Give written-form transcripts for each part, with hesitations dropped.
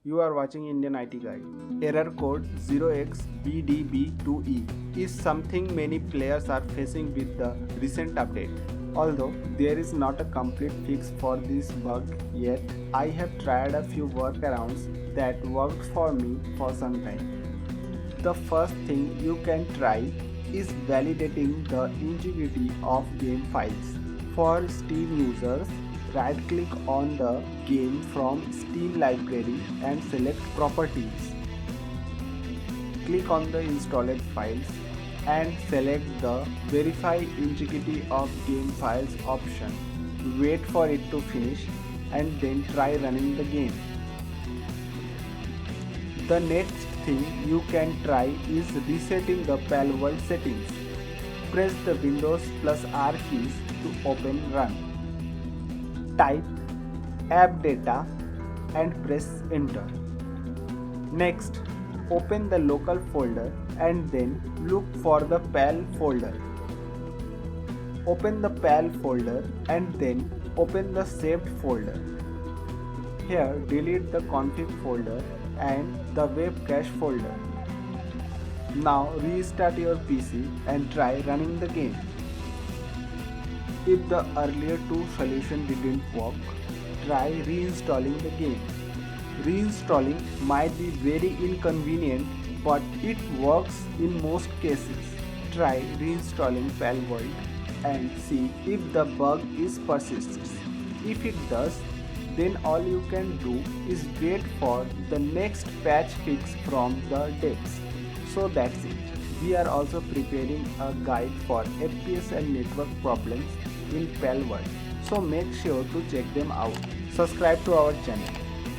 You are watching Indian IT Guide. Error code 0xBDB2E is something many players are facing with the recent update. Although there is not a complete fix for this bug yet, I have tried a few workarounds that worked for me for some time. The first thing you can try is validating the integrity of game files. For Steam users, right-click on the game from Steam library and select Properties. Click on the installed files and select the Verify Integrity of Game Files option. Wait for it to finish and then try running the game. The next thing you can try is resetting the Palworld settings. Press the Windows plus R keys to open Run. Type app data and press enter. Next, open the local folder and then look for the PAL folder. Open the PAL folder and then open the saved folder. Here delete the config folder and the web cache folder. Now restart your PC and try running the game. If the earlier two solutions didn't work, try reinstalling the game. Reinstalling might be very inconvenient, but it works in most cases. Try reinstalling Palworld and see if the bug is persists. If it does, then all you can do is wait for the next patch fix from the devs. So that's it. We are also preparing a guide for FPS and network problems in Palworld. So make sure to check them out. Subscribe to our channel.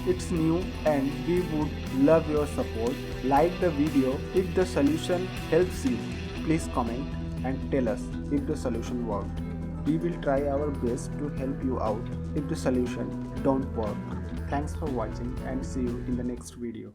It's new and we would love your support. Like the video if the solution helps you. Please comment and tell us if the solution worked. We will try our best to help you out if the solution don't work. Thanks for watching and see you in the next video.